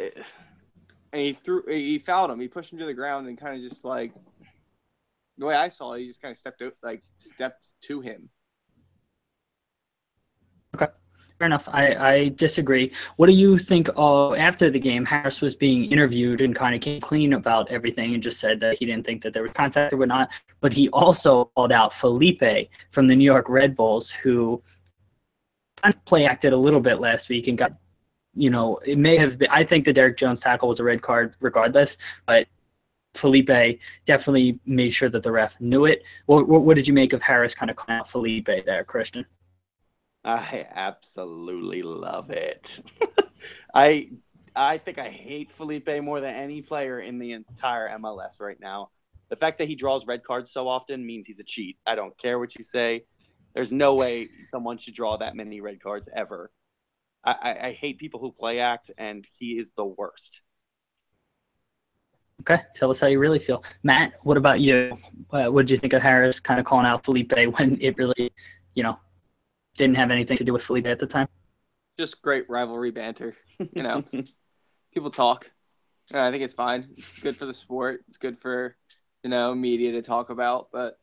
and he fouled him, he pushed him to the ground and kind of just like, the way I saw it, he just kind of stepped to him. Okay. Fair enough. I disagree. What do you think after the game? Harris was being interviewed and kind of came clean about everything and just said that he didn't think that there was contact or whatnot. But he also called out Felipe from the New York Red Bulls, who kind of play acted a little bit last week and got, it may have been. I think the Derek Jones tackle was a red card regardless, but Felipe definitely made sure that the ref knew it. What did you make of Harris kind of calling out Felipe there, Christian? I absolutely love it. I think I hate Felipe more than any player in the entire MLS right now. The fact that he draws red cards so often means he's a cheat. I don't care what you say. There's no way someone should draw that many red cards ever. I hate people who play act, and he is the worst. Okay, tell us how you really feel. Matt, what about you? What did you think of Harris kind of calling out Felipe when it really, didn't have anything to do with Felipe at the time? Just great rivalry banter. People talk. I think it's fine. It's good for the sport. It's good for, media to talk about, but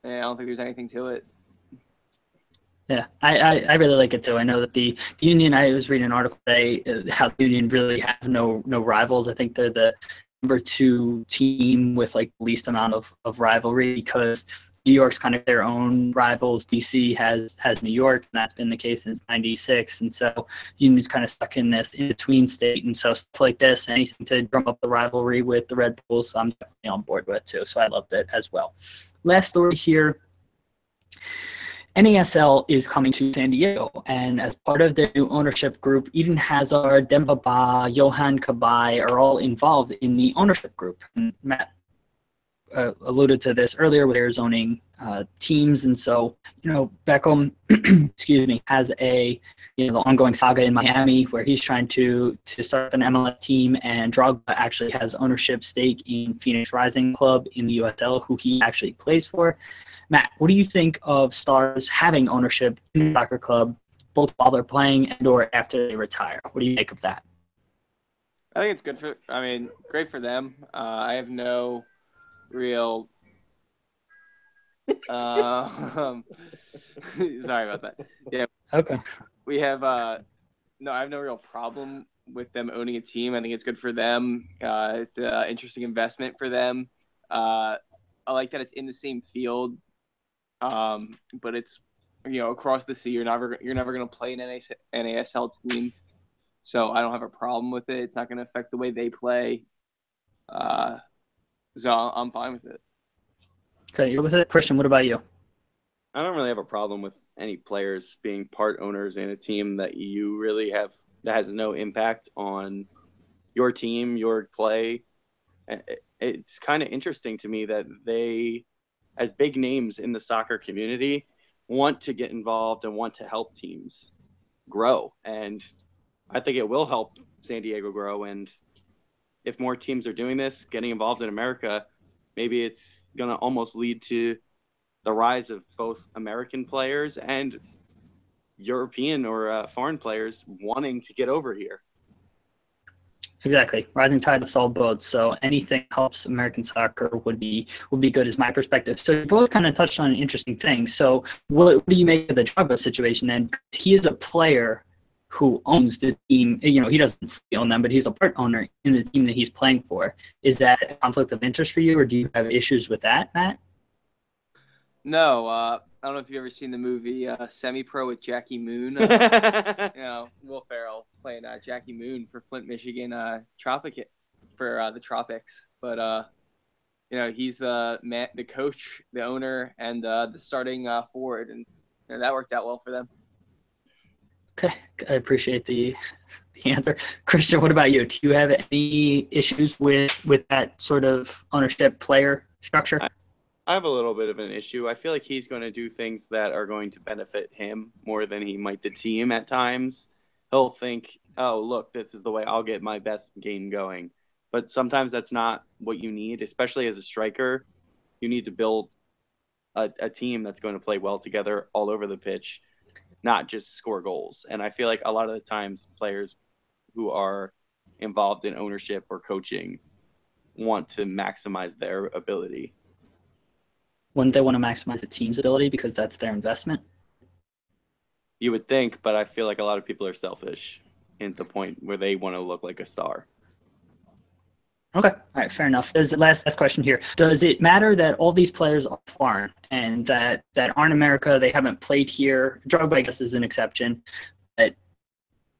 I don't think there's anything to it. Yeah, I really like it too. I know that the Union, I was reading an article today, how the Union really have no rivals. I think they're the number 2 team with like the least amount of rivalry, because New York's kind of their own rivals. DC has New York, and that's been the case since '96. And so the Union's kind of stuck in this in-between state. And so stuff like this, anything to drum up the rivalry with the Red Bulls, I'm definitely on board with too. So I loved it as well. Last story here. NASL is coming to San Diego, and as part of their new ownership group, Eden Hazard, Demba Ba, Johan Cabai are all involved in the ownership group. And Matt alluded to this earlier, where they're zoning teams, and so Beckham, excuse me, has the ongoing saga in Miami where he's trying to start an MLS team, and Drogba actually has ownership stake in Phoenix Rising Club in the USL, who he actually plays for. Matt, what do you think of stars having ownership in the soccer club, both while they're playing and or after they retire? What do you make of that? I think it's great for them. I have no real sorry about that. Yeah. Okay. We have no, I have no real problem with them owning a team. I think it's good for them. It's an interesting investment for them. I like that it's in the same field. But it's across the sea. You're never going to play an NASL team, so I don't have a problem with it. It's not going to affect the way they play, so I'm fine with it. Okay, you're with it, Christian. What about you? I don't really have a problem with any players being part owners in a team that that has no impact on your team, your play. It's kind of interesting to me that they, as big names in the soccer community, want to get involved and want to help teams grow. And I think it will help San Diego grow. And if more teams are doing this, getting involved in America, maybe it's going to almost lead to the rise of both American players and European or foreign players wanting to get over here. Exactly. Rising tide lifts all boats. So anything helps American soccer would be good, is my perspective. So you both kind of touched on an interesting thing. So what do you make of the Drogba situation then? He is a player who owns the team. He doesn't own them, but he's a part owner in the team that he's playing for. Is that a conflict of interest for you, or do you have issues with that, Matt? No, I don't know if you've ever seen the movie Semi-Pro with Jackie Moon. Will Ferrell playing Jackie Moon for Flint, Michigan, for the Tropics. But he's the coach, the owner, and the starting forward, and that worked out well for them. Okay, I appreciate the answer. Christian, what about you? Do you have any issues with that sort of ownership player structure? I have a little bit of an issue. I feel like he's going to do things that are going to benefit him more than he might the team at times. He'll think, oh, look, this is the way I'll get my best game going. But sometimes that's not what you need, especially as a striker. You need to build a team that's going to play well together all over the pitch, not just score goals. And I feel like a lot of the times players who are involved in ownership or coaching want to maximize their ability. Wouldn't they want to maximize the team's ability because that's their investment? You would think, but I feel like a lot of people are selfish in the point where they want to look like a star. Okay. All right. Fair enough. There's the last question here. Does it matter that all these players are foreign and that aren't America? They haven't played here. Drogba, I guess, is an exception. But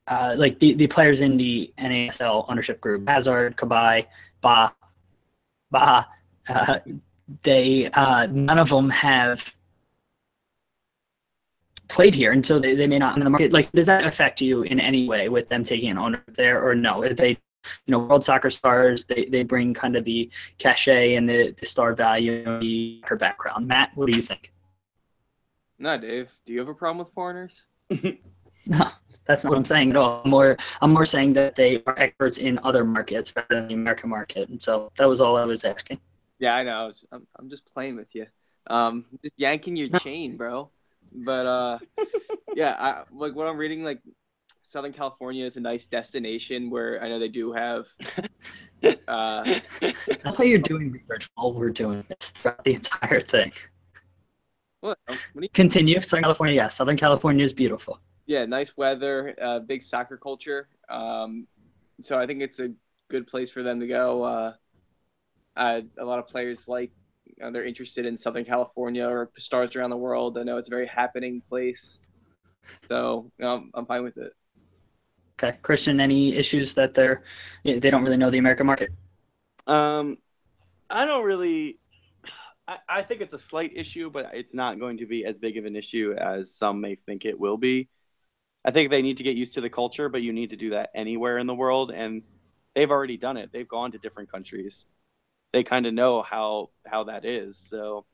like the players in the NASL ownership group, Hazard, Kabay, Baha, they none of them have played here, and so they may not in the market. Like, does that affect you in any way with them taking an owner there, or no? Are they, world soccer stars, they bring kind of the cachet and the star value and the background. Matt, what do you think? No, Dave, do you have a problem with foreigners? No, that's not what I'm saying at all. I'm more saying that they are experts in other markets rather than the American market, and so that was all I was asking. Yeah, I know. I'm just playing with you. Just yanking your chain, bro. But yeah, like what I'm reading, like Southern California is a nice destination where I know they do have. I thought you're doing research while we're doing this throughout the entire thing. What? Continue. Southern California, yes. Southern California is beautiful. Yeah, nice weather, big soccer culture. So I think it's a good place for them to go. A lot of players they're interested in Southern California or stars around the world. I know it's a very happening place. So I'm fine with it. Okay. Christian, any issues that they don't really know the American market? I don't really. I think it's a slight issue, but it's not going to be as big of an issue as some may think it will be. I think they need to get used to the culture, but you need to do that anywhere in the world, and they've already done it. They've gone to different countries. They kind of know how that is. So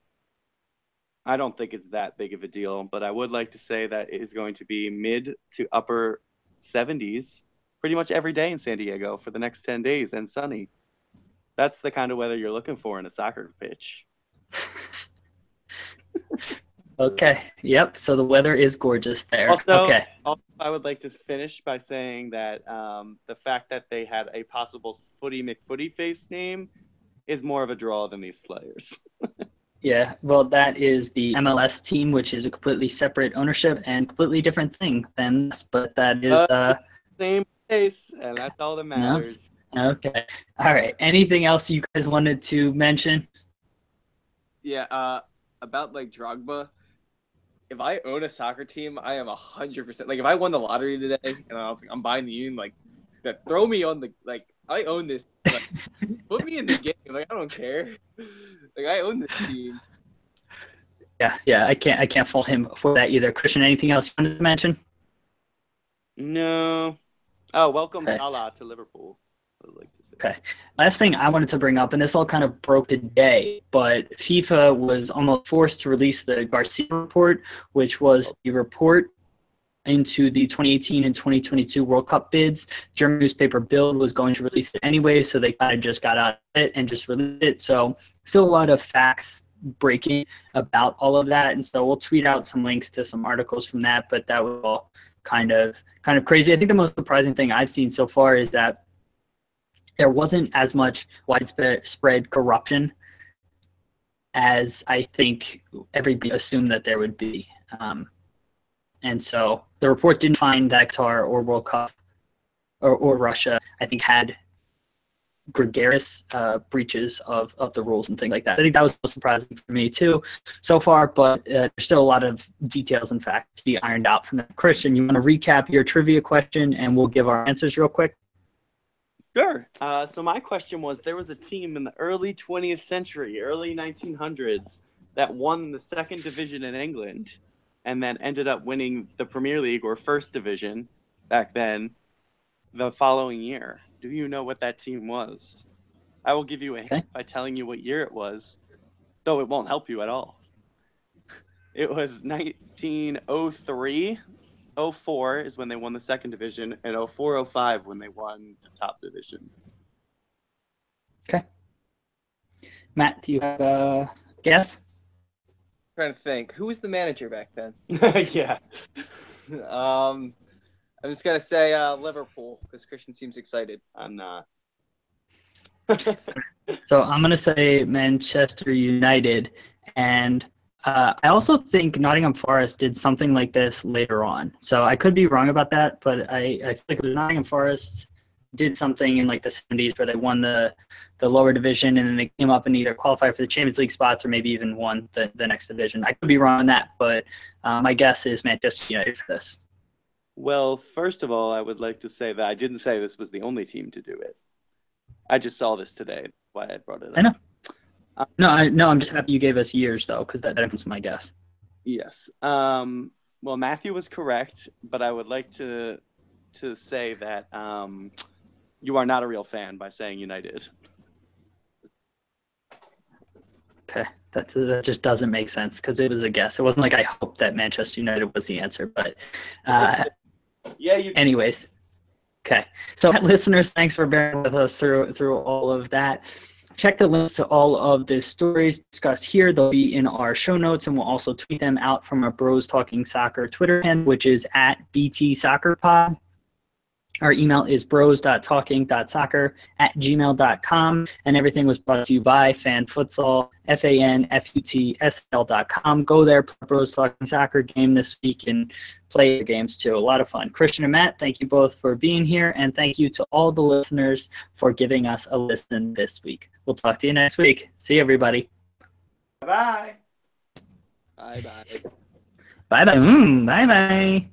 I don't think it's that big of a deal, but I would like to say that it is going to be mid to upper 70s pretty much every day in San Diego for the next 10 days and sunny. That's the kind of weather you're looking for in a soccer pitch. Okay. Yep. So the weather is gorgeous there. Also, okay. I would like to finish by saying that the fact that they had a possible Footy McFooty face name is more of a draw than these players. Yeah, well, that is the MLS team, which is a completely separate ownership and completely different thing than this, but that is same place, and that's all that matters. Okay. All right. Anything else you guys wanted to mention? Yeah, about Drogba. If I own a soccer team, I am 100%. Like, if I won the lottery today and I was like, I'm buying the union, throw me on I own this. Put me in the game. I don't care. I own this team. Yeah. I can't fault him for that either. Christian, anything else you wanted to mention? No. Oh, welcome Salah to Liverpool. I would like to say. Okay. Last thing I wanted to bring up, and this all kind of broke today, but FIFA was almost forced to release the Garcia report, which was the report into the 2018 and 2022 World Cup bids. German newspaper Bild was going to release it anyway, so they kind of just got out of it and just released it. So still a lot of facts breaking about all of that, and so we'll tweet out some links to some articles from that, but that was all kind of crazy. I think the most surprising thing I've seen so far is that there wasn't as much widespread corruption as I think everybody assumed that there would be. And so the report didn't find that Qatar or World Cup or Russia, I think, had gregarious breaches of the rules and things like that. I think that was most surprising for me too so far, but there's still a lot of details and facts to be ironed out from that. Christian, you want to recap your trivia question and we'll give our answers real quick? Sure. So my question was, there was a team in the early 20th century, early 1900s, that won the second division in England and then ended up winning the Premier League or first division back then the following year. Do you know what that team was? I will give you a hint by telling you what year it was, though it won't help you at all. It was 1903. 04 is when they won the second division, and 04-05 when they won the top division. Okay. Matt, do you have a guess? Trying to think. Who was the manager back then? Yeah. I'm just going to say Liverpool, because Christian seems excited. I'm not. So I'm going to say Manchester United, and I also think Nottingham Forest did something like this later on. So I could be wrong about that, but I feel like it was Nottingham Forest did something in like the 70s where they won the lower division, and then they came up and either qualified for the Champions League spots or maybe even won the next division. I could be wrong on that, but my guess is Manchester United for this. Well, first of all, I would like to say that I didn't say this was the only team to do it. I just saw this today. That's why I brought it up. I know. No, I'm just happy you gave us years, though, because that influenced my guess. Yes. Well, Matthew was correct, but I would like to say that you are not a real fan by saying United. Okay, that just doesn't make sense because it was a guess. It wasn't like I hoped that Manchester United was the answer, but yeah. Anyways, okay. So, listeners, thanks for bearing with us through all of that. Check the links to all of the stories discussed here. They'll be in our show notes, and we'll also tweet them out from our Bros Talking Soccer Twitter handle, which is @BTSoccerPod. Our email is bros.talking.soccer@gmail.com, and everything was brought to you by Fan Futsal, FANFUTSL.com. Go there, play Bros Talking Soccer game this week, and play your games too. A lot of fun. Christian and Matt, thank you both for being here, and thank you to all the listeners for giving us a listen this week. We'll talk to you next week. See you, everybody. Bye. Bye-bye. Bye-bye. Bye-bye.